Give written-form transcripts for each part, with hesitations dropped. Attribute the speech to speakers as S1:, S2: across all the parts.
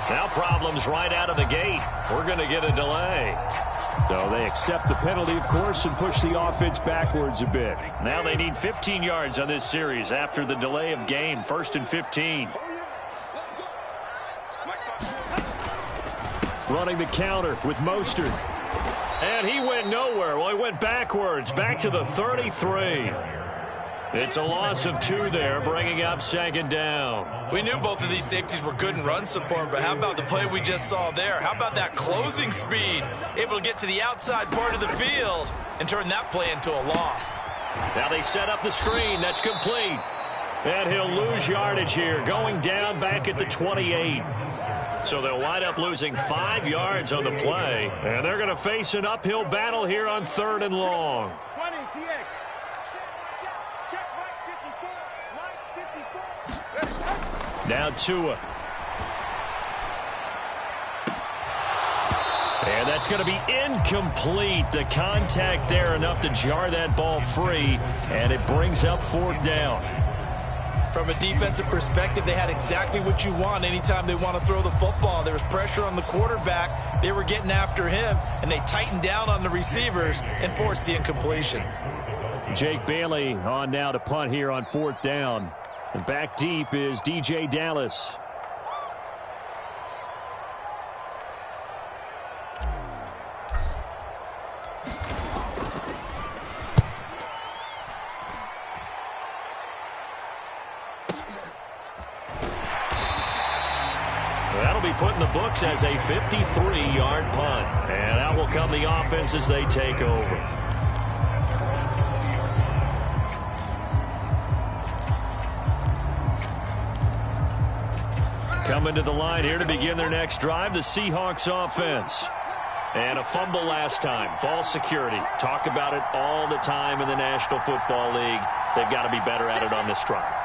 S1: Now problems right out of the gate. We're going to get a delay.
S2: So they accept the penalty, of course, and push the offense backwards a bit.
S1: Now they need 15 yards on this series after the delay of game. 1st and 15.
S2: Running the counter with Mostert.
S1: And he went nowhere. Well, he went backwards, back to the 33. It's a loss of 2 there, bringing up 2nd down.
S3: We knew both of these safeties were good in run support, but how about the play we just saw there? How about that closing speed? Able to get to the outside part of the field and turn that play into a loss.
S1: Now they set up the screen. That's complete. And he'll lose yardage here, going down back at the 28. So they'll wind up losing 5 yards on the play. And they're going to face an uphill battle here on 3rd and long.
S4: 20, TX.
S1: Now Tua. And that's going to be incomplete. The contact there enough to jar that ball free. And it brings up 4th down.
S3: From a defensive perspective, they had exactly what you want anytime they want to throw the football. There was pressure on the quarterback. They were getting after him, and they tightened down on the receivers and forced the incompletion.
S2: Jake Bailey on now to punt here on 4th down. And back deep is DJ Dallas.
S1: That'll be put in the books as a 53-yard punt. And out will come the offense as they take over. Coming to the line here to begin their next drive, the Seahawks offense. And a fumble last time. Ball security. Talk about it all the time in the National Football League. They've got to be better at it on this drive.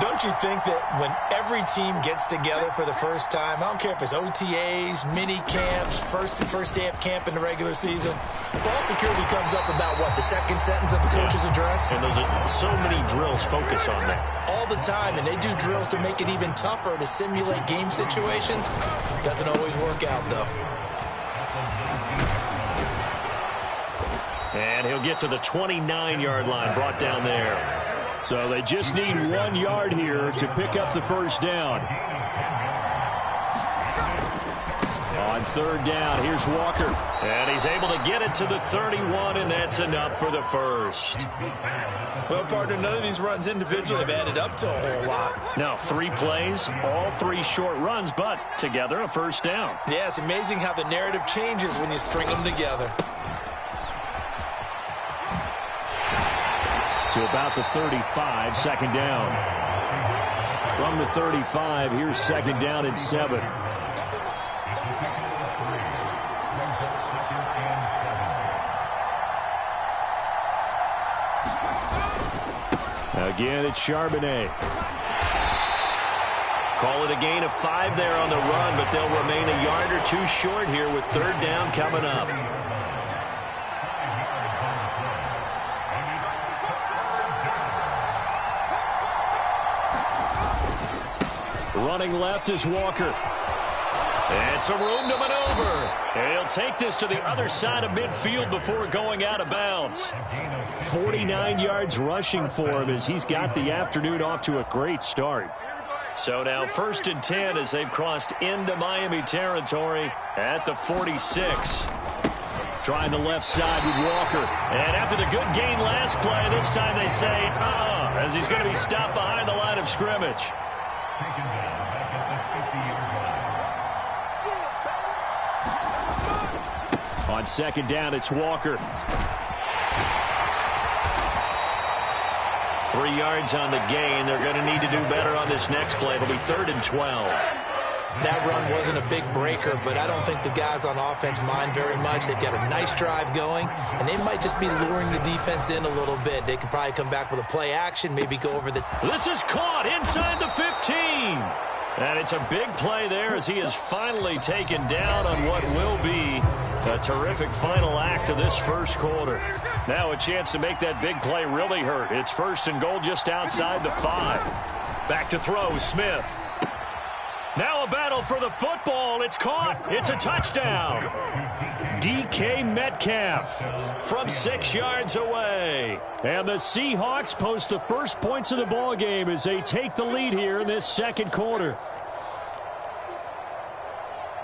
S3: Don't you think that when every team gets together for the first time, I don't care if it's OTAs, mini camps, first day of camp in the regular season, ball security comes up about what, the second sentence of the coach's address?
S1: And those are so many drills focus on that.
S3: All the time, and they do drills to make it even tougher to simulate game situations. Doesn't always work out, though.
S1: And he'll get to the 29-yard line, brought down there.
S2: So they just need 1 yard here to pick up the 1st down. On 3rd down, here's Walker.
S1: And he's able to get it to the 31, and that's enough for the 1st.
S3: Well, partner, none of these runs individually have added up to a whole lot.
S1: Now, 3 plays, all 3 short runs, but together a 1st down.
S3: Yeah, it's amazing how the narrative changes when you string them together.
S2: To about the 35, 2nd down. From the 35, here's 2nd down and 7. Again, it's Charbonnet.
S1: Call it a gain of 5 there on the run, but they'll remain a yard or 2 short here with 3rd down coming up.
S2: Running left is Walker.
S1: And some room to maneuver. And he'll take this to the other side of midfield before going out of bounds.
S2: 49 yards rushing for him as he's got the afternoon off to a great start.
S1: So now 1st and 10 as they've crossed into Miami territory at the 46.
S2: Trying the left side with Walker.
S1: And after the good gain last play, this time they say, as he's going to be stopped behind the line of scrimmage.
S2: On 2nd down, it's Walker.
S1: 3 yards on the gain. They're going to need to do better on this next play. It'll be 3rd and 12.
S3: That run wasn't a big breaker, but I don't think the guys on offense mind very much. They've got a nice drive going, and they might just be luring the defense in a little bit. They could probably come back with a play action, maybe go over the...
S1: This is caught inside the 15. And it's a big play there as he is finally taken down on what will be a terrific final act of this 1st quarter. Now a chance to make that big play really hurt. It's 1st and goal just outside the 5. Back to throw, Smith. Now a battle for the football. It's caught. It's a touchdown. DK Metcalf from 6 yards away. And the Seahawks post the first points of the ball game as they take the lead here in this second quarter.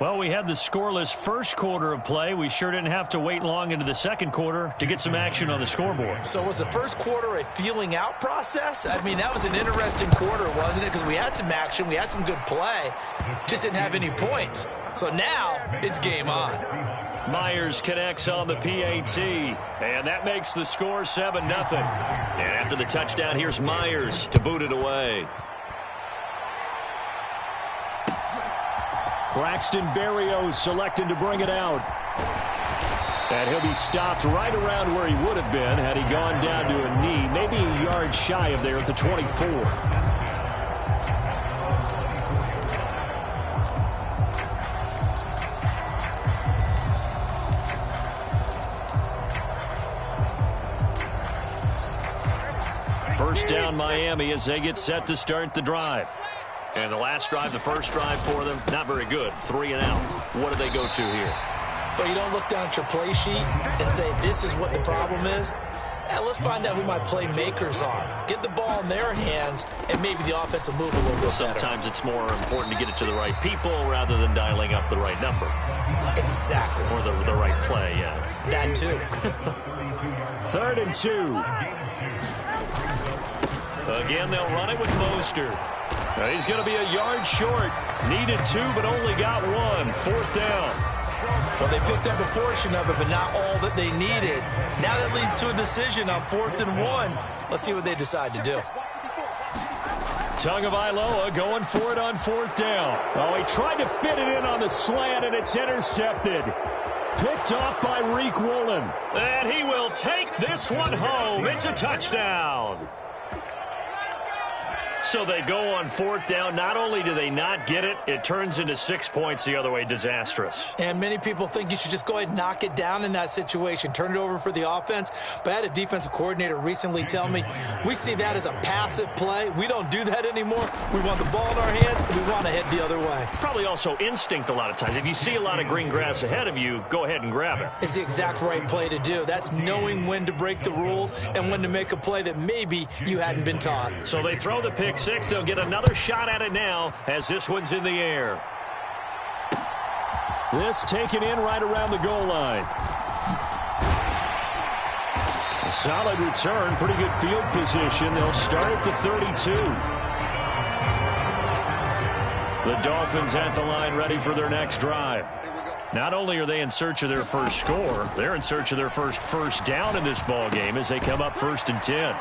S1: Well, we had the scoreless first quarter of play. We sure didn't have to wait long into the second quarter to get some action on the scoreboard.
S3: So was the first quarter a feeling out process? I mean, that was an interesting quarter, wasn't it? Because we had some action, we had some good play, just didn't have any points. So now it's game on.
S1: Myers connects on the PAT, and that makes the score 7-0. And after the touchdown, here's Myers to boot it away.
S2: Braxton Berrios selected to bring it out. And he'll be stopped right around where he would have been had he gone down to a knee, maybe a yard shy of there at the 24. First down Miami as they get set to start the drive.
S1: And the last drive, the first drive for them, not very good. 3 and out. What do they go to here?
S3: But you don't look down at your play sheet and say, this is what the problem is. Let's find out who my playmakers are. Get the ball in their hands, and maybe the offense will move a little bit better.
S1: Sometimes it's more important to get it to the right people rather than dialing up the right number.
S3: Exactly.
S1: Or the right play, yeah.
S3: That too.
S2: 3rd and 2.
S1: Again, they'll run it with Mostert. He's going to be a yard short. Needed 2, but only got 1. 4th down.
S3: Well, they picked up a portion of it, but not all that they needed. Now that leads to a decision on 4th and 1. Let's see what they decide to do.
S2: Tagovailoa going for it on 4th down. Oh, he tried to fit it in on the slant, and it's intercepted. Picked off by Reek Woolen.
S1: And he will take this one home. It's a touchdown. So they go on 4th down. Not only do they not get it, it turns into 6 points the other way. Disastrous.
S3: And many people think you should just go ahead and knock it down in that situation. Turn it over for the offense. But I had a defensive coordinator recently tell me, we see that as a passive play. We don't do that anymore. We want the ball in our hands, and we want to head the other way.
S1: Probably also instinct a lot of times. If you see a lot of green grass ahead of you, go ahead and grab it.
S3: It's the exact right play to do. That's knowing when to break the rules and when to make a play that maybe you hadn't been taught.
S1: So they throw the pick 6. They'll get another shot at it now as this one's in the air.
S2: This taken in right around the goal line. A solid return, pretty good field position. They'll start at the 32. The Dolphins at the line ready for their next drive. Not only are they in search of their first score, they're in search of their first down in this ball game as they come up 1st and 10.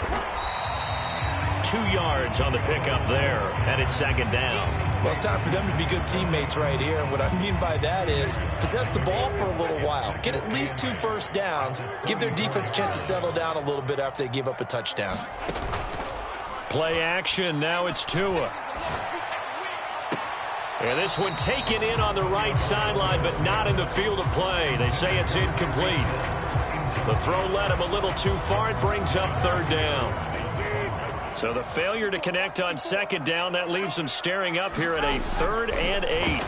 S1: 2 yards on the pickup there, and it's 2nd down.
S3: Well, it's time for them to be good teammates right here. And what I mean by that is possess the ball for a little while. Get at least 2 first downs. Give their defense a chance to settle down a little bit after they give up a touchdown.
S1: Play action. Now it's Tua. And this one taken in on the right sideline, but not in the field of play. They say it's incomplete. The throw led him a little too far. It brings up 3rd down. So the failure to connect on 2nd down, that leaves them staring up here at a 3rd and 8.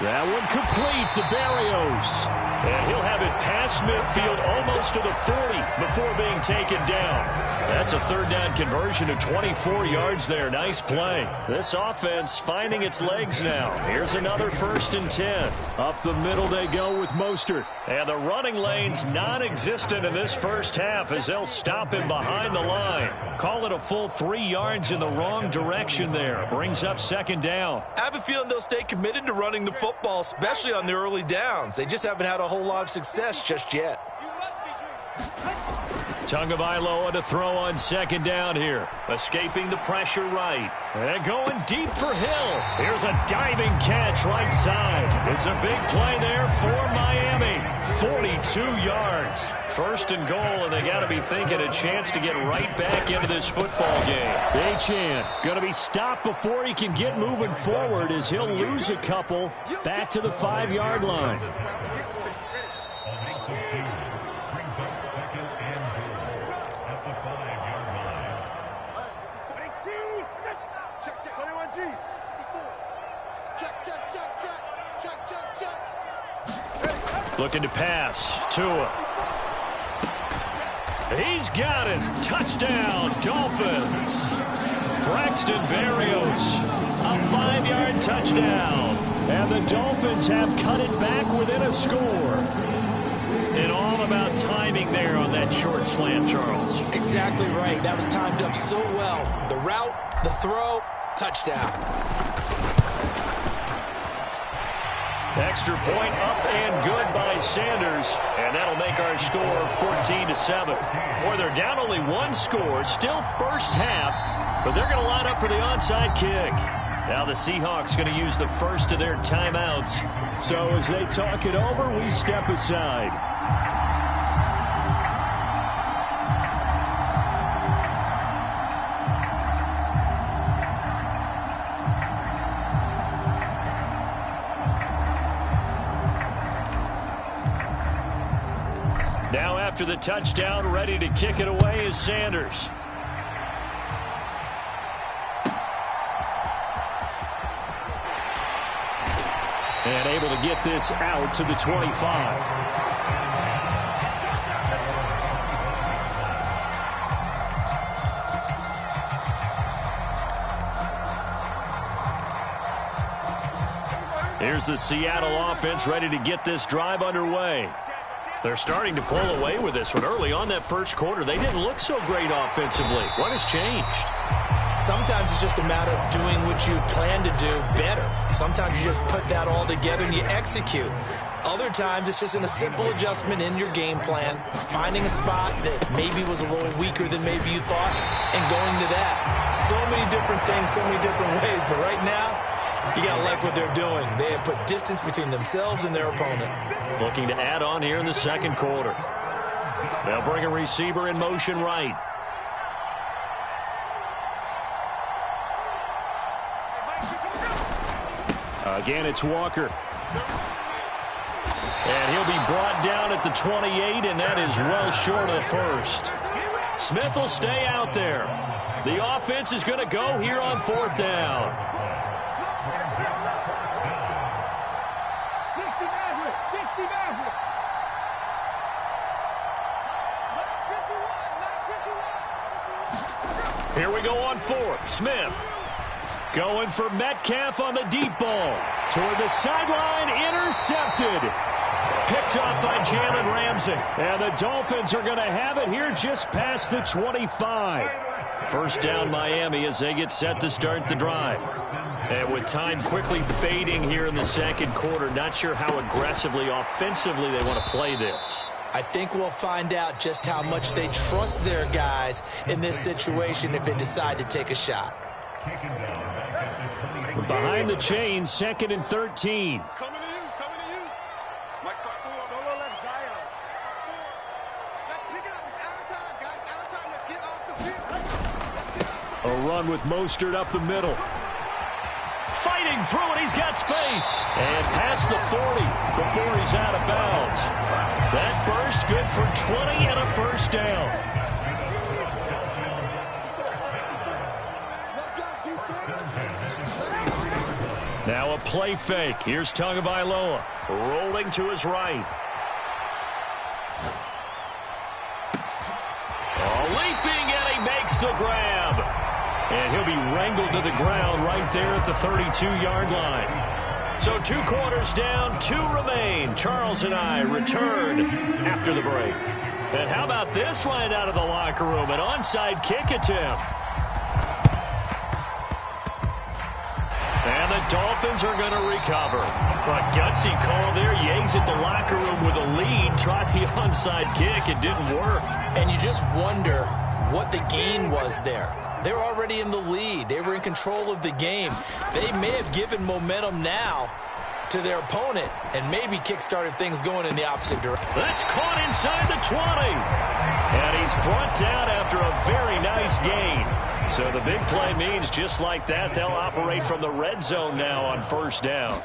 S2: That one complete to Berrios.
S1: And he'll have it past midfield almost to the 40 before being taken down. That's a 3rd down conversion of 24 yards there. Nice play. This offense finding its legs now. Here's another 1st and 10.
S2: Up the middle they go with Mostert.
S1: And the running lane's non-existent in this first half as they'll stop him behind the line. Call it a full 3 yards in the wrong direction there. Brings up 2nd down.
S3: I have a feeling they'll stay committed to running the football, especially on the early downs. They just haven't had a whole lot of success just yet.
S1: Tagovailoa to throw on 2nd down here. Escaping the pressure right. And going deep for Hill. Here's a diving catch right side. It's a big play there for Miami. 42 yards. 1st and goal, and they got to be thinking a chance to get right back into this football game.
S2: Achane going to be stopped before he can get moving forward as he'll lose a couple back to the 5-yard line.
S1: Looking to pass. Tua. He's got it. Touchdown, Dolphins. Braxton Berrios, a 5-yard touchdown. And the Dolphins have cut it back within a score. And all about timing there on that short slant, Charles.
S3: Exactly right. That was timed up so well. The route, the throw, touchdown.
S1: Extra point up and good by Sanders. And that'll make our score 14-7. Boy, they're down only one score. Still first half. But they're going to line up for the onside kick. Now the Seahawks going to use the first of their timeouts. So as they talk it over, we step aside. Now after the touchdown, ready to kick it away is Sanders. And able to get this out to the 25. Here's the Seattle offense ready to get this drive underway. They're starting to pull away with this one. Early on that first quarter, they didn't look so great offensively. What has changed?
S3: Sometimes it's just a matter of doing what you plan to do better. Sometimes you just put that all together and you execute. Other times it's just in a simple adjustment in your game plan, finding a spot that maybe was a little weaker than maybe you thought, and going to that. So many different things, so many different ways, but right now, you got to like what they're doing. They have put distance between themselves and their opponent.
S1: Looking to add on here in the second quarter. They'll bring a receiver in motion right. Again, it's Walker. And he'll be brought down at the 28, and that is well short of the first. Smith will stay out there. The offense is going to go here on fourth down. Here we go on fourth. Smith. Going for Metcalf on the deep ball. Toward the sideline, intercepted. Picked up by Jalen Ramsey. And the Dolphins are going to have it here just past the 25. First down Miami as they get set to start the drive. And with time quickly fading here in the second quarter, not sure how aggressively, offensively they want to play this.
S3: I think we'll find out just how much they trust their guys in this situation if they decide to take a shot.
S1: Behind the chain, 2nd and 13.
S4: Coming to you. Mike, solo left Zion. Let's pick it up. It's our time, guys. Our time. Let's get off the field.
S1: A run with Mostert up the middle. Fighting through it. He's got space. And past the 40 before he's out of bounds. That burst good for 20 and a first down. Now a play fake. Here's Tagovailoa rolling to his right. Leaping, and he makes the grab. And he'll be wrangled to the ground right there at the 32-yard line. So 2 quarters down, 2 remain. Charles and I return after the break. And how about this line out of the locker room? An onside kick attempt. And the Dolphins are going to recover. A gutsy call there. You exit the locker room with a lead. Try the onside kick. It didn't work.
S3: And you just wonder what the gain was there. They're already in the lead. They were in control of the game. They may have given momentum now to their opponent and maybe kick-started things going in the opposite direction.
S1: That's caught inside the 20. And he's brought down after a very nice gain. So the big play means just like that, they'll operate from the red zone now on first down.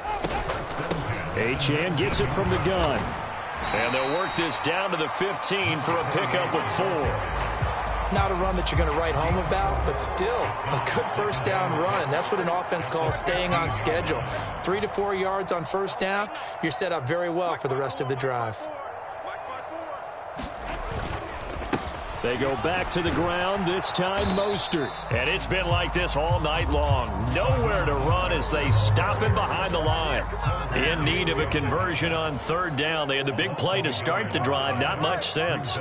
S1: Achane gets it from the gun. And they'll work this down to the 15 for a pickup of 4.
S3: Not a run that you're going to write home about, but still a good first down run. That's what an offense calls staying on schedule. 3 to 4 yards on first down, you're set up very well for the rest of the drive.
S2: They go back to the ground, this time Mostert.
S1: And it's been like this all night long. Nowhere to run as they stop him behind the line. In need of a conversion on third down. They had the big play to start the drive. Not much sense.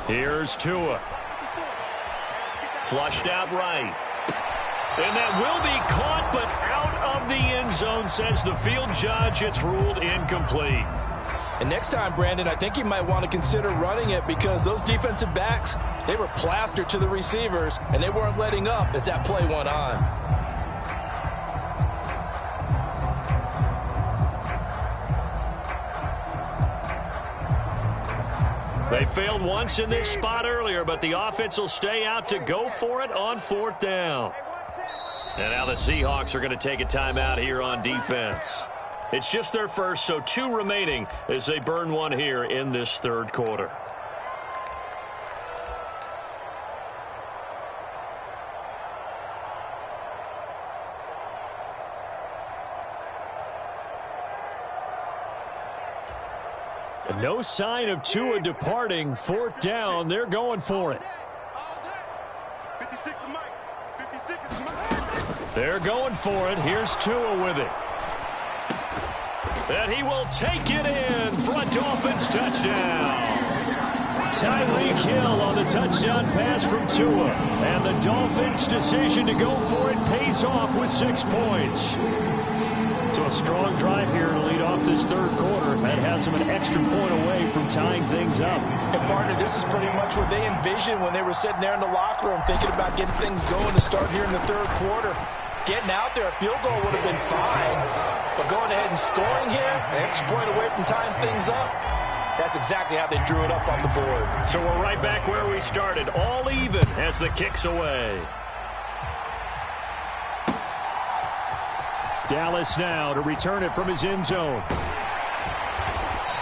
S1: Here's Tua. Flushed out right. And that will be caught, but out of the end zone, says the field judge. It's ruled incomplete.
S3: And next time, Brandon, I think you might want to consider running it because those defensive backs, they were plastered to the receivers, and they weren't letting up as that play went on.
S1: They failed once in this spot earlier, but the offense will stay out to go for it on fourth down. And now the Seahawks are going to take a timeout here on defense. It's just their first, so 2 remaining as they burn one here in this third quarter.
S2: No sign of Tua departing. Fourth down, they're going for it.
S1: They're going for it. Here's Tua with it. And he will take it in for a Dolphins touchdown.
S2: Tyreek Hill on the touchdown pass from Tua. And the Dolphins' decision to go for it pays off with 6 points. So a strong drive here to lead off this third quarter. That has them an extra point away from tying things up.
S3: And partner, this is pretty much what they envisioned when they were sitting there in the locker room thinking about getting things going to start here in the third quarter. Getting out there, a field goal would have been fine. But going ahead and scoring here, an extra point away from tying things up, that's exactly how they drew it up on the board.
S1: So we're right back where we started, all even as the kick's away.
S2: Dallas now to return it from his end zone.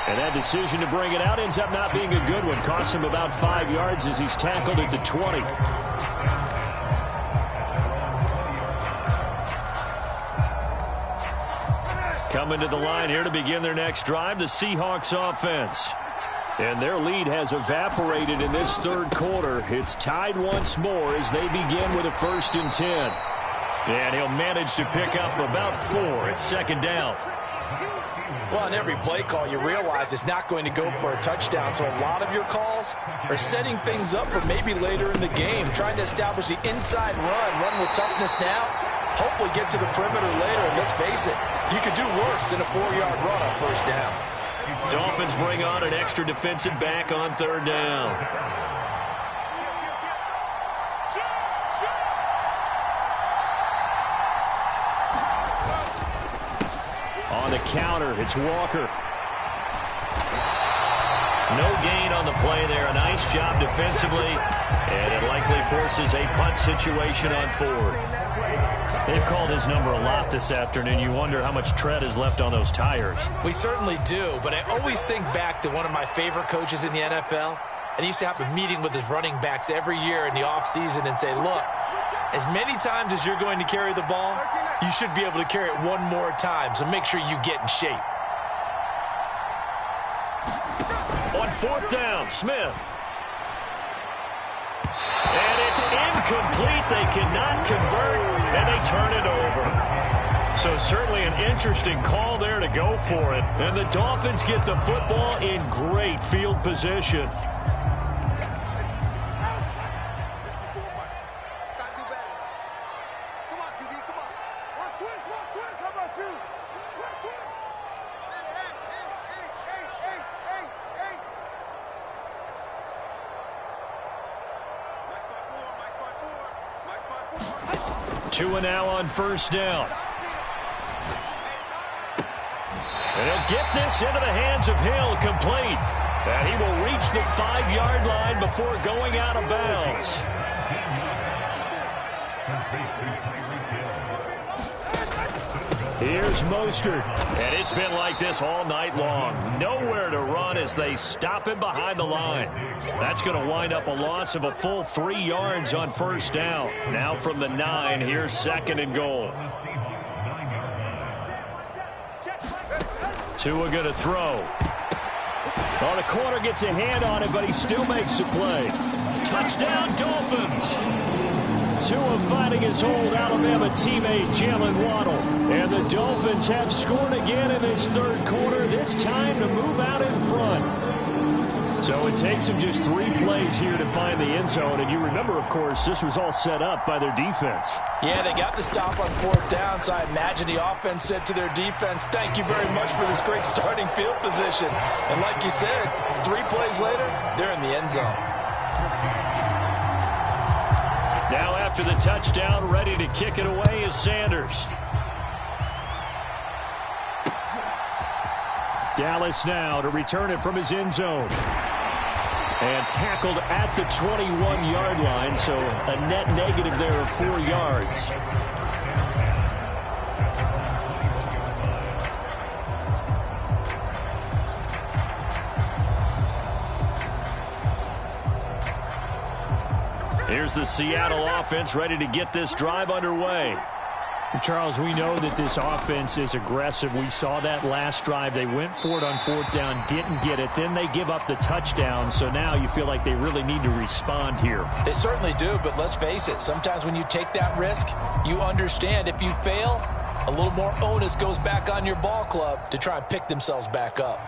S2: And that decision to bring it out ends up not being a good one. Costs him about 5 yards as he's tackled at the 20.
S1: Coming to the line here to begin their next drive, the Seahawks offense.
S2: And their lead has evaporated in this third quarter. It's tied once more as they begin with a 1st and 10.
S1: And he'll manage to pick up about 4 at second down.
S3: Well, on every play call, you realize it's not going to go for a touchdown. So a lot of your calls are setting things up for maybe later in the game, trying to establish the inside run with toughness now, hopefully get to the perimeter later. And let's face it, you could do worse than a 4-yard run on first down.
S1: Dolphins bring on an extra defensive back on third down.
S2: On the counter, it's Walker.
S1: No gain on the play there. A nice job defensively. And it likely forces a punt situation on 4th.
S2: They've called his number a lot this afternoon. You wonder how much tread is left on those tires.
S3: We certainly do, but I always think back to one of my favorite coaches in the NFL. And he used to have a meeting with his running backs every year in the offseason and say, look, as many times as you're going to carry the ball, you should be able to carry it one more time, so make sure you get in shape.
S1: On 4th down, Smith. And it's incomplete. They cannot convert, and they turn it over. So certainly an interesting call there to go for it. And the Dolphins get the football in great field position. Tua now on first down. And he'll get this into the hands of Hill, complete. And he will reach the 5-yard line before going out of bounds.
S2: Here's Mostert.
S1: And it's been like this all night long. Nowhere to run as they stop him behind the line. That's going to wind up a loss of a full 3 yards on first down. Now from the 9, here's 2nd and goal. Tua going to throw.
S2: Well, the corner gets a hand on it, but he still makes the play.
S1: Touchdown, Dolphins!
S2: Tua fighting his old Alabama teammate Jalen Waddle. And the Dolphins have scored again in this third quarter, this time to move out in front. So it takes them just 3 plays here to find the end zone. And you remember, of course, this was all set up by their defense.
S3: Yeah, they got the stop on 4th down, so I imagine the offense said to their defense, thank you very much for this great starting field position. And like you said, 3 plays later, they're in the end zone.
S1: Now after the touchdown, ready to kick it away is Sanders.
S2: Dallas now to return it from his end zone. And tackled at the 21-yard line, so a net negative there of 4 yards.
S1: Here's the Seattle offense ready to get this drive underway.
S2: Charles, we know that this offense is aggressive. We saw that last drive. They went for it on 4th down, didn't get it. Then they give up the touchdown. So now you feel like they really need to respond here.
S3: They certainly do, but let's face it. Sometimes when you take that risk, you understand if you fail, a little more onus goes back on your ball club to try and pick themselves back up.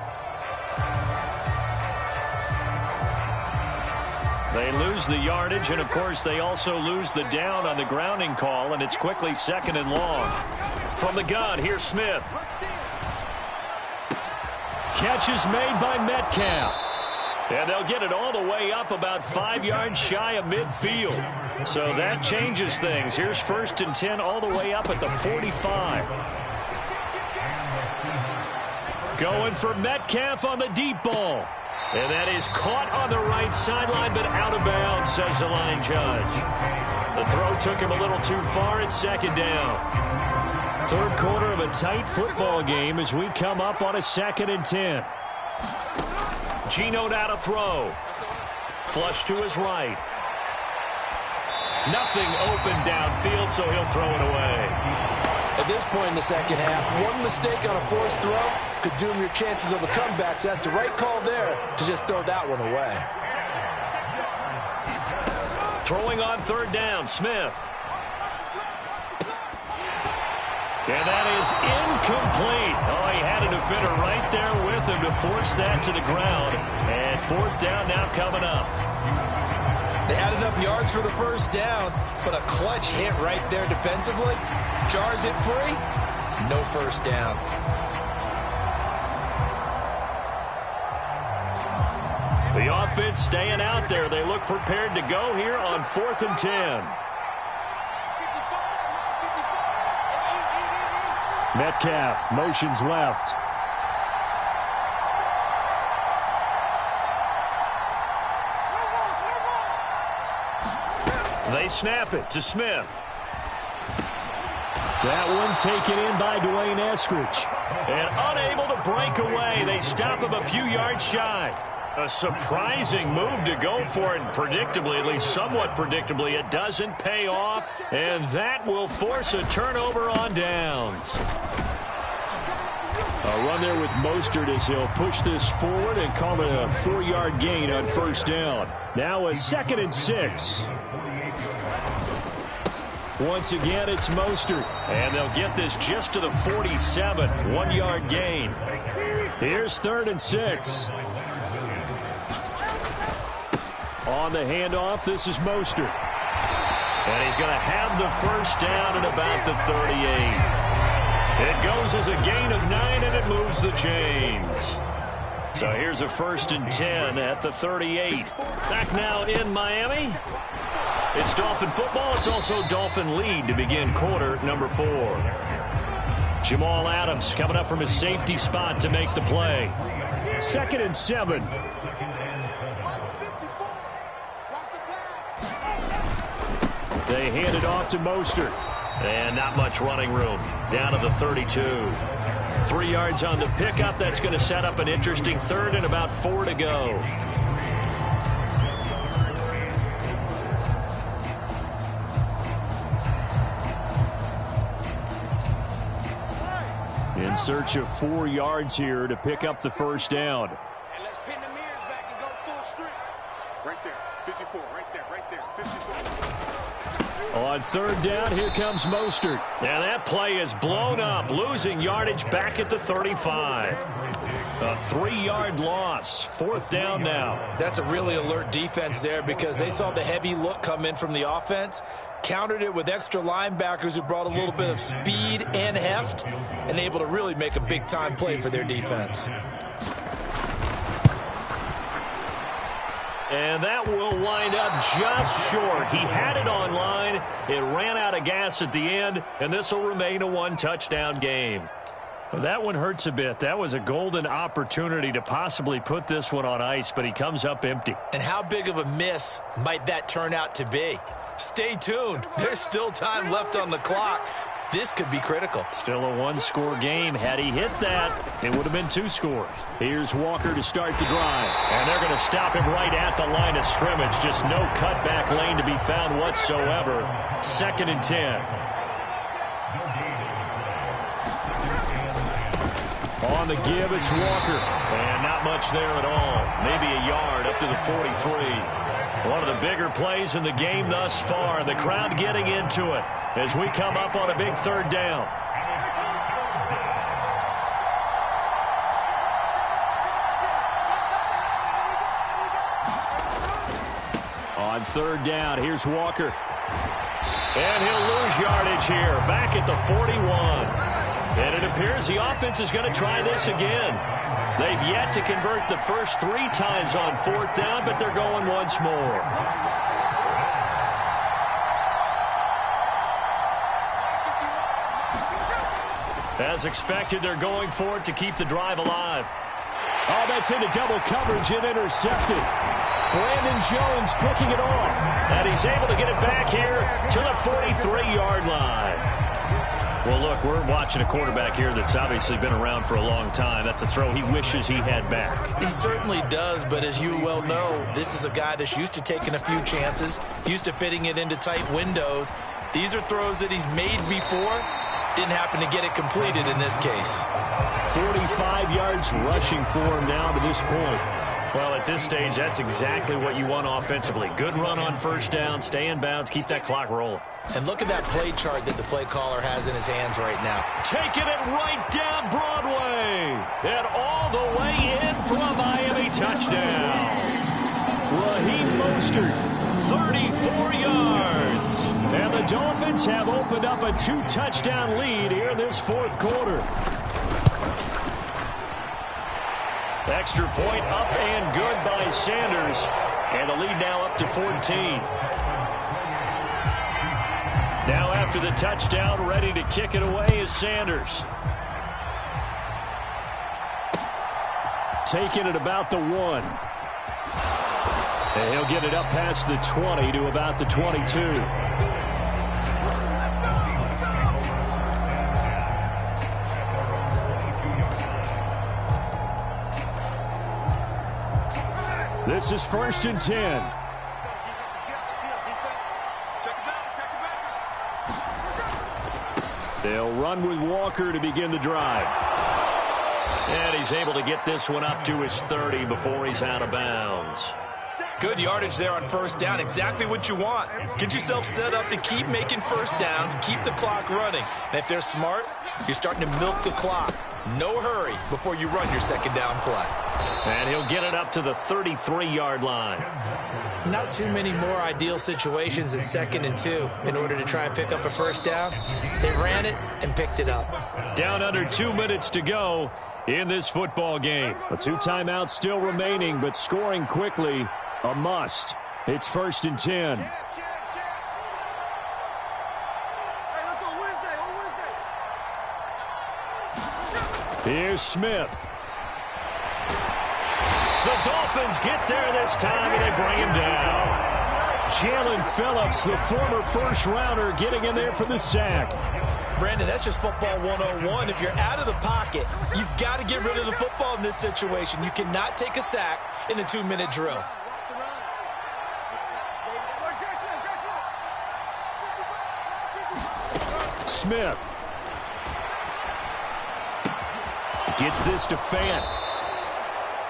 S1: They lose the yardage, and, of course, they also lose the down on the grounding call, and it's quickly 2nd and long. From the gun, here's Smith.
S2: Catch is made by Metcalf.
S1: And they'll get it all the way up about 5 yards shy of midfield. So that changes things. Here's 1st and 10 all the way up at the 45. Going for Metcalf on the deep ball. And that is caught on the right sideline, but out of bounds, says the line judge. The throw took him a little too far. It's 2nd down.
S2: Third quarter of a tight football game as we come up on a 2nd and 10.
S1: Geno now to throw. Flush to his right. Nothing open downfield, so he'll throw it away.
S3: At this point in the second half, one mistake on a forced throw could doom your chances of a comeback. So that's the right call there to just throw that one away.
S1: Throwing on 3rd down, Smith. And that is incomplete. Oh, he had a defender right there with him to force that to the ground. And 4th down now coming up.
S3: They had enough yards for the first down, but a clutch hit right there defensively jars it free. No first down.
S1: The offense staying out there. They look prepared to go here on 4th and 10.
S2: Metcalf motions left.
S1: They snap it to Smith.
S2: That one taken in by Dwayne Eskridge.
S1: And unable to break away. They stop him a few yards shy. A surprising move to go for it. Predictably, at least somewhat predictably, it doesn't pay off. And that will force a turnover on downs.
S2: A run there with Mostert as he'll push this forward and call it a 4-yard gain on first down. Now a 2nd and 6. Once again, it's Mostert.
S1: And they'll get this just to the 47. 1-yard gain.
S2: Here's 3rd and 6. On the handoff, this is Mostert.
S1: And he's going to have the first down at about the 38. It goes as a gain of 9, and it moves the chains. So here's a 1st and 10 at the 38. Back now in Miami. It's Dolphin football. It's also Dolphin lead to begin quarter number 4. Jamal Adams coming up from his safety spot to make the play.
S2: 2nd and 7.
S1: They hand it off to Mostert. And not much running room. down to the 32. 3 yards on the pickup. That's going to set up an interesting third and about 4 to go.
S2: In search of 4 yards here to pick up the first down.
S4: And let's pin the mirrors back and go full strength. Right there, 54, right there, 54.
S2: On third down, here comes Mostert.
S1: And that play is blown up, losing yardage back at the 35. A 3-yard loss. Fourth down now.
S3: That's a really alert defense there because they saw the heavy look come in from the offense, countered it with extra linebackers who brought a little bit of speed and heft, and able to really make a big-time play for their defense.
S1: And that will wind up just short. He had it on line. It ran out of gas at the end, and this will remain a 1-touchdown game. Well, that one hurts a bit. That was a golden opportunity to possibly put this one on ice, but he comes up empty.
S3: And how big of a miss might that turn out to be? Stay tuned. There's still time left on the clock. This could be critical.
S2: Still a 1-score game. Had he hit that, it would have been 2 scores. Here's Walker to start the drive.
S1: And they're going to stop him right at the line of scrimmage. Just no cutback lane to be found whatsoever. 2nd and 10.
S2: On the give, it's Walker.
S1: And not much there at all. Maybe a yard up to the 43. One of the bigger plays in the game thus far. And the crowd getting into it as we come up on a big third down.
S2: On third down, here's Walker.
S1: And he'll lose yardage here. Back at the 41. And it appears the offense is going to try this again. They've yet to convert the first 3 times on 4th down, but they're going once more. As expected, they're going for it to keep the drive alive.
S2: Oh, that's into double coverage and intercepted. Brandon Jones picking it off.
S1: And he's able to get it back here to the 43-yard line. Well, look, we're watching a quarterback here that's obviously been around for a long time. That's a throw he wishes he had back.
S3: He certainly does, but as you well know, this is a guy that's used to taking a few chances, used to fitting it into tight windows. These are throws that he's made before. Didn't happen to get it completed in this case.
S2: 45 yards rushing for him now to this point.
S1: Well, at this stage, that's exactly what you want offensively. Good run on first down, stay in bounds, keep that clock rolling.
S3: And look at that play chart that the play caller has in his hands right now.
S1: Taking it right down Broadway. And all the way in for a Miami touchdown.
S2: Raheem Mostert,
S1: 34 yards.
S2: And the Dolphins have opened up a 2-touchdown lead here in this 4th quarter.
S1: Extra point up and good by Sanders. And the lead now up to 14. Now after the touchdown, ready to kick it away is Sanders.
S2: Taking it about the 1. And he'll get it up past the 20 to about the 22. This is 1st and 10. They'll run with Walker to begin the drive.
S1: And he's able to get this one up to his 30 before he's out of bounds.
S3: Good yardage there on first down. Exactly what you want. Get yourself set up to keep making first downs, keep the clock running. And if they're smart, you're starting to milk the clock. No hurry before you run your second down play.
S1: And he'll get it up to the 33-yard line.
S3: Not too many more ideal situations at 2nd and 2 in order to try and pick up a first down. They ran it and picked it up.
S2: Down under 2 minutes to go in this football game. The 2 timeouts still remaining, but scoring quickly, a must. It's 1st and 10.
S4: Hey, let's go Wednesday, on Wednesday.
S2: Here's Smith.
S1: The Dolphins get there this time, and they bring him down.
S2: Jalen Phillips, the former first-rounder, getting in there for the sack.
S3: Brandon, that's just football 101. If you're out of the pocket, you've got to get rid of the football in this situation. You cannot take a sack in a 2-minute drill.
S2: Smith gets this to Fant.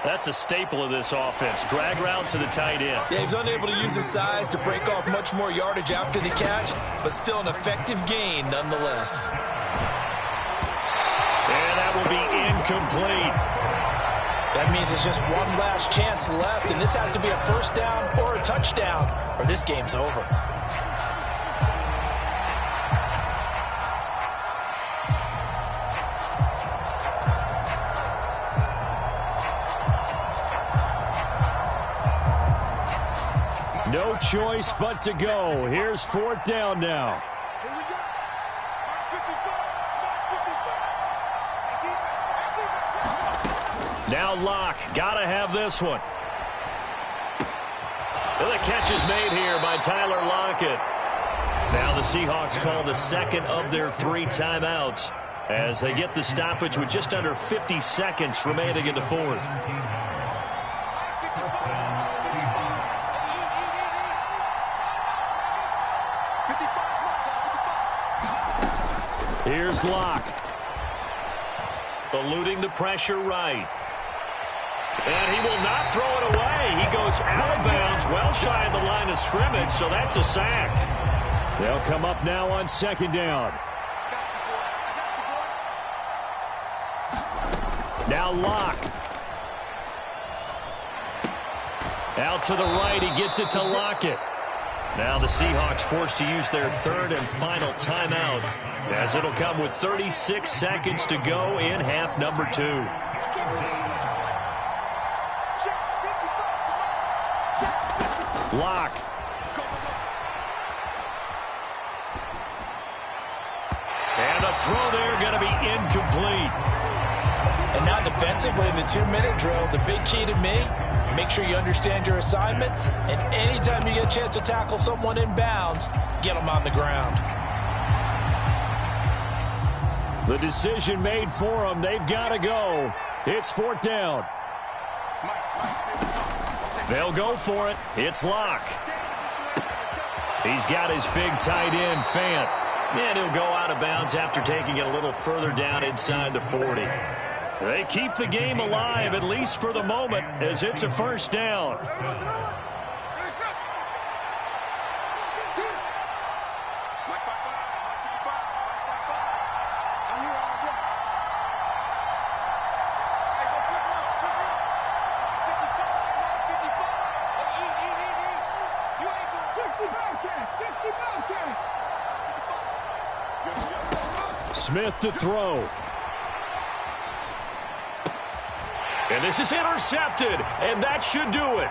S1: That's a staple of this offense. Drag route to the tight end.
S3: Yeah, he's unable to use his size to break off much more yardage after the catch, but still an effective gain nonetheless.
S1: And that will be incomplete.
S3: That means there's just one last chance left, and this has to be a first down or a touchdown, or this game's over.
S2: No choice but to go. Here's 4th down now.
S4: Here we go.
S1: Now Locke. Got to have this one. Well, the catch is made here by Tyler Lockett. Now the Seahawks call the second of their 3 timeouts as they get the stoppage with just under 50 seconds remaining in the 4th.
S2: Here's Locke.
S1: Eluding the pressure right. And he will not throw it away. He goes out of bounds, well shy of the line of scrimmage, so that's a sack.
S2: They'll come up now on 2nd down. Now Locke. Out to the right, he gets it to Lockett.
S1: Now the Seahawks forced to use their 3rd and final timeout, as it'll come with 36 seconds to go in half number 2.
S2: Locke.
S1: And the throw there going to be incomplete.
S3: And now defensively in the 2-minute drill, the big key to me, make sure you understand your assignments, and anytime you get a chance to tackle someone in bounds, get them on the ground.
S2: The decision made for them. They've got to go. It's 4th down.
S1: They'll go for it. It's Locke. He's got his big tight end, Fant. And he'll go out of bounds after taking it a little further down inside the 40. They keep the game alive, at least for the moment, as it's a 1st down.
S2: Smith to throw.
S1: And this is intercepted, and that should do it.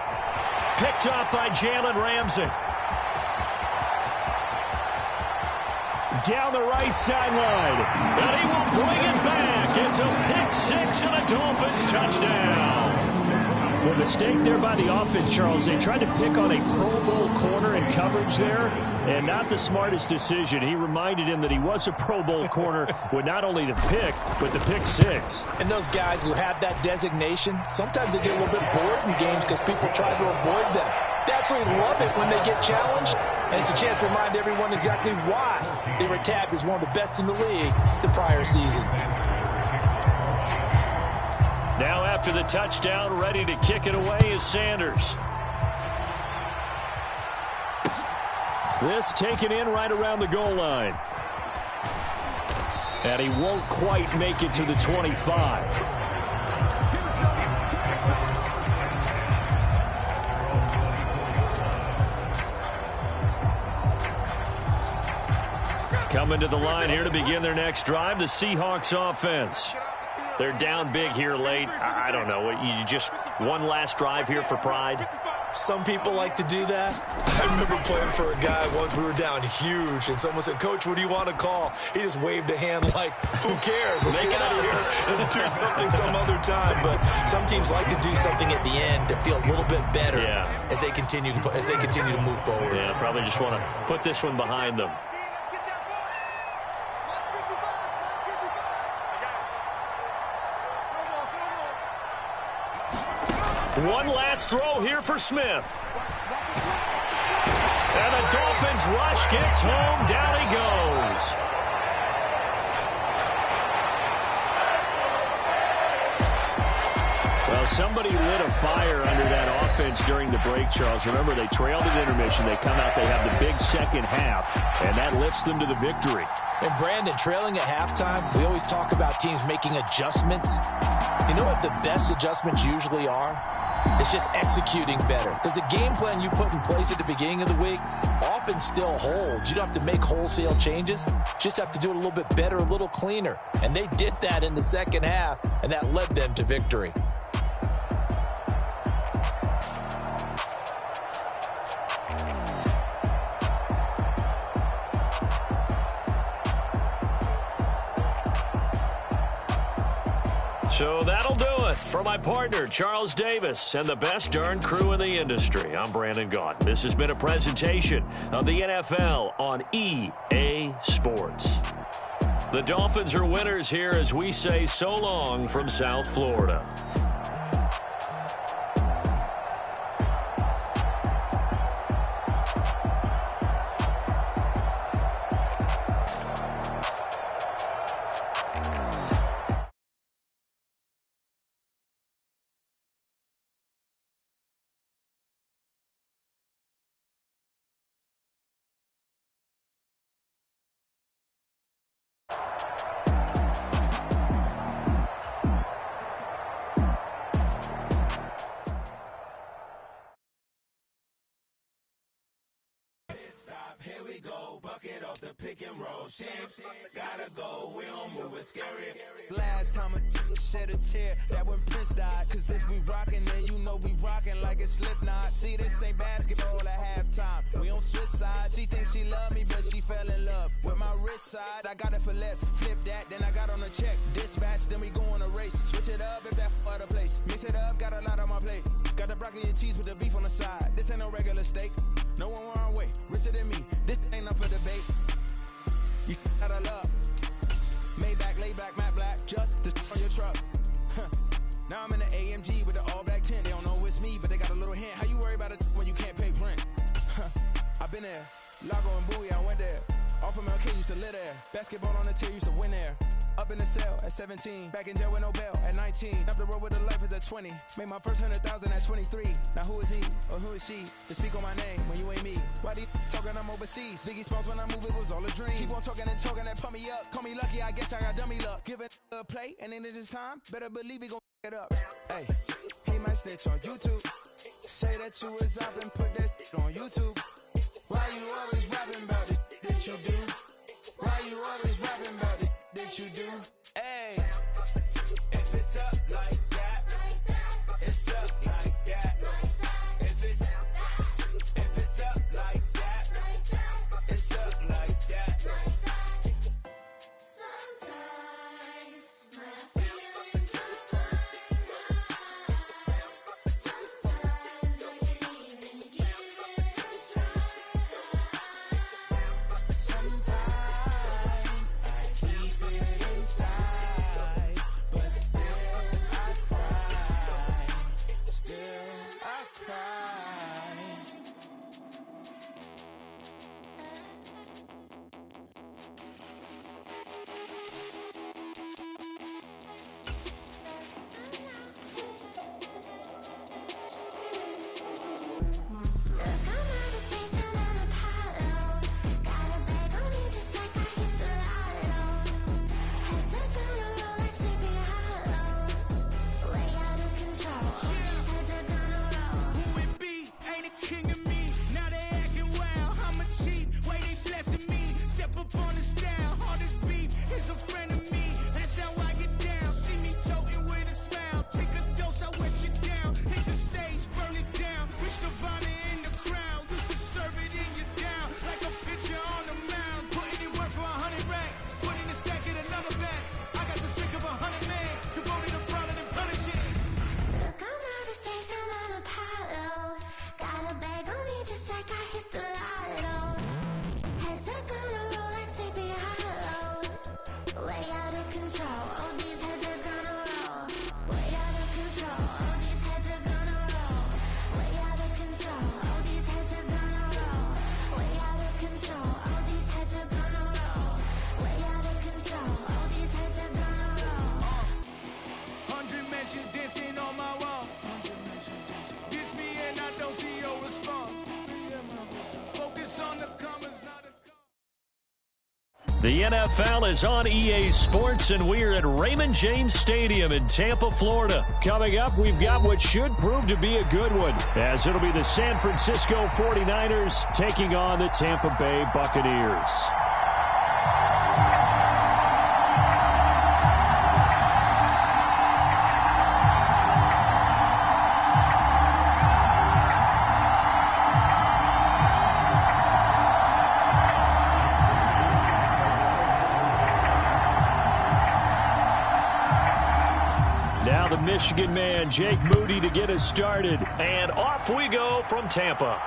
S1: Picked up by Jalen Ramsey.
S2: Down the right sideline.
S1: And he will bring it back. It's a pick-6 and a Dolphins touchdown.
S2: The mistake there by the offense, Charles, they tried to pick on a Pro Bowl corner in coverage there, and not the smartest decision. He reminded him that he was a Pro Bowl corner with not only the pick, but the pick-6.
S3: And those guys who have that designation, sometimes they get a little bit bored in games because people try to avoid them. They absolutely love it when they get challenged, and it's a chance to remind everyone exactly why they were tagged as one of the best in the league the prior season.
S1: Now after the touchdown, ready to kick it away is Sanders.
S2: This taken in right around the goal line. And he won't quite make it to the 25.
S1: Coming to the line here to begin their next drive, the Seahawks offense. They're down big here late. I don't know. You just one last drive here for pride?
S3: Some people like to do that. I remember playing for a guy once. We were down huge, and someone said, "Coach, what do you want to call?" He just waved a hand like, "Who cares? Let's get out of here and do something some other time." But some teams like to do something at the end to feel a little bit better as they continue to move forward.
S1: Yeah, probably just want to put this one behind them. One last throw here for Smith. And the Dolphins rush gets home. Down he goes.
S2: Well, somebody lit a fire under that offense during the break, Charles. Remember, they trailed at intermission. They come out, they have the big second half, and that lifts them to the victory.
S3: And Brandon, trailing at halftime, we always talk about teams making adjustments. You know what the best adjustments usually are? It's just executing better. Because the game plan you put in place at the beginning of the week often still holds. You don't have to make wholesale changes. You just have to do it a little bit better, a little cleaner. And they did that in the second half, and that led them to victory.
S1: So that'll do it for my partner, Charles Davis, and the best darn crew in the industry. I'm Brandon Gaunt. This has been a presentation of the NFL on EA Sports. The Dolphins are winners here as we say so long from South Florida.
S5: Here we go, bucket off the pick and roll. Shit, gotta go, we don't move, it's scary.
S6: Last time I shed a tear, that when Prince died. Cause if we rockin', then you know we rockin' like a Slipknot. See, this ain't basketball at halftime. We on switch sides. She thinks she love me, but she fell in love with my rich side. I got it for less. Flip that, then I got on a check. Dispatch, then we go on a race. Switch it up if that other place. Mix it up, got a lot on my plate. Got the broccoli and cheese with the beef on the side. This ain't no regular steak. No one wrong way, richer than me. This ain't up for debate. You gotta love. Maybach, lay back, matte black, just to on your truck. Now I'm in the AMG with the all black tint. They don't know it's me, but they got a little hint. How you worry about it when you can't pay rent? I've been there. Lago and Bowie, I went there. Off of MLK, used to live there. Basketball on the tier, used to win there. Up in the cell at 17. Back in jail with no bail at 19. Up the road with the life is at 20. Made my first 100,000 at 23. Now who is he or who is she to speak on my name when you ain't me? Why do you talking I'm overseas? Biggie Smalls when I move, it was all a dream. Keep on talking and pump me up. Call me lucky, I guess I got dummy luck. Give it a play and then it is time. Better believe he gon' it up. Hey, he might snitch on YouTube. Say that you was up and put that on YouTube. Why you always rapping about it that you do? Why you always rapping about it that you do? Hey, if it's up like that, it's stuck like that. If it's up like that, it's stuck like that.
S7: Sometimes my feelings are fine. Sometimes I can't even give it a try. Sometimes I keep it inside.
S6: mentions dancing on my wall. Diss me and I don't see your response. Focus on the commas, not the
S2: The NFL is on EA Sports, and we're at Raymond James Stadium in Tampa, Florida. Coming up, we've got what should prove to be a good one, as it'll be the San Francisco 49ers taking on the Tampa Bay Buccaneers. Now the Michigan man, Jake Moody, to get us started.
S1: And off we go from Tampa.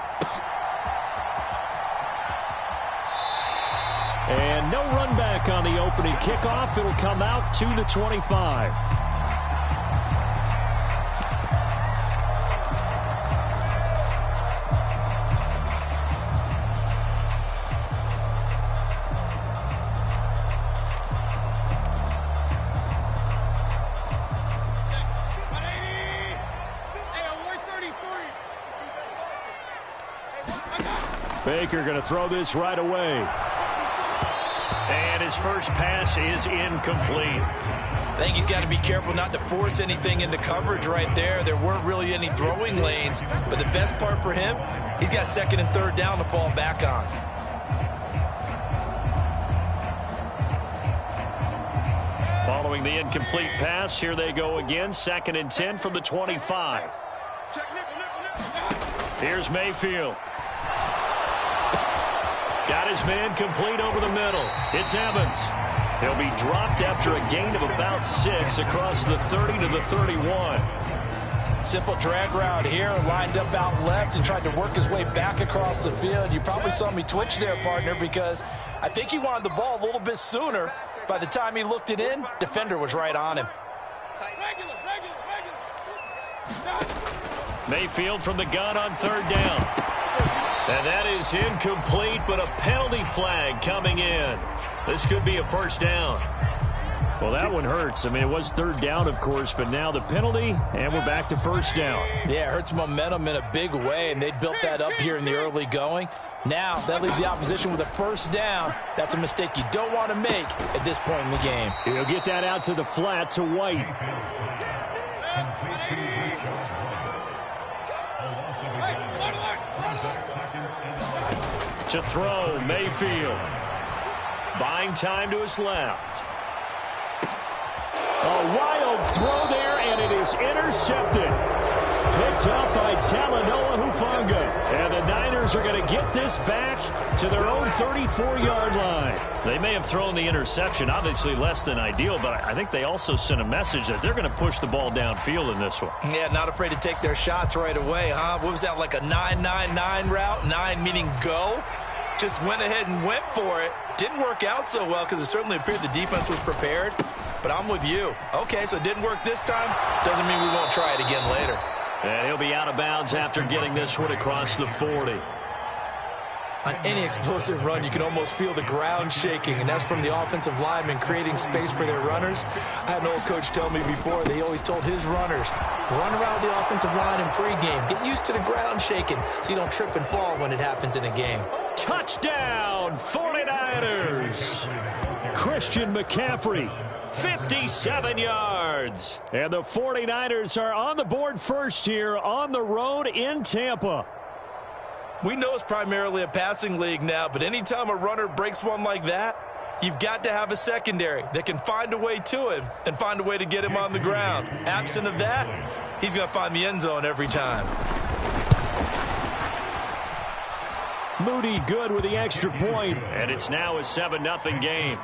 S2: And no run back on the opening kickoff. It'll come out to the 25. Baker going to throw this right away.
S1: And his first pass is incomplete.
S3: I think he's got to be careful not to force anything into coverage right there. There weren't really any throwing lanes, but the best part for him, he's got second and third down to fall back on.
S1: Following the incomplete pass, here they go again. 2nd and 10 from the 25. Here's Mayfield. Got his man complete over the middle. It's Evans. He'll be dropped after a gain of about 6 across the 30 to the 31.
S3: Simple drag route here, lined up out left and tried to work his way back across the field. You probably saw me twitch there, partner, because I think he wanted the ball a little bit sooner. By the time he looked it in, defender was right on him.
S1: Mayfield from the gun on 3rd down. And that is incomplete, but a penalty flag coming in. This could be a first down.
S2: Well, that one hurts. I mean, it was 3rd down, of course, but now the penalty, and we're back to 1st down.
S3: Yeah, it hurts momentum in a big way, and they built that up here in the early going. Now, that leaves the opposition with a 1st down. That's a mistake you don't want to make at this point in the game.
S2: He'll get that out to the flat to White.
S1: To throw, Mayfield. Buying time to his left.
S2: A wild throw there, and it is intercepted. Picked up by Talanoa Hufanga. And the Niners are going to get this back to their own 34-yard line.
S1: They may have thrown the interception, obviously less than ideal, but I think they also sent a message that they're going to push the ball downfield in this one.
S3: Yeah, not afraid to take their shots right away, huh? What was that, like a 9-9-9 route? 9 meaning go? Just went ahead and went for it. Didn't work out so well because it certainly appeared the defense was prepared. But I'm with you. Okay, so it didn't work this time. Doesn't mean we won't try it again later.
S1: And he'll be out of bounds after getting this one across the 40.
S3: On any explosive run, you can almost feel the ground shaking, and that's from the offensive linemen creating space for their runners. I had an old coach tell me before, they always told his runners, run around the offensive line in pregame. Get used to the ground shaking so you don't trip and fall when it happens in a game.
S2: Touchdown, 49ers. Christian McCaffrey, 57 yards. And the 49ers are on the board first here on the road in Tampa.
S3: We know it's primarily a passing league now, but anytime a runner breaks one like that, you've got to have a secondary that can find a way to him and find a way to get him on the ground. Absent of that, he's going to find the end zone every time.
S2: Moody good with the extra point.
S1: And it's now a 7-0 game.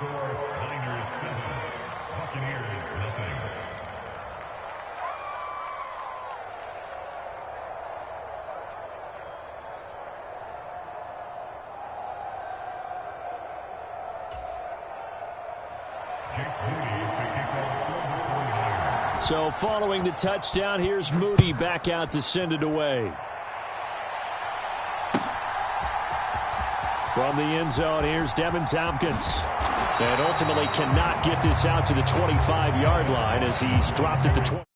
S2: So following the touchdown, here's Moody back out to send it away. From the end zone, here's Devin Tompkins. And ultimately cannot get this out to the 25-yard line as he's dropped at the 20.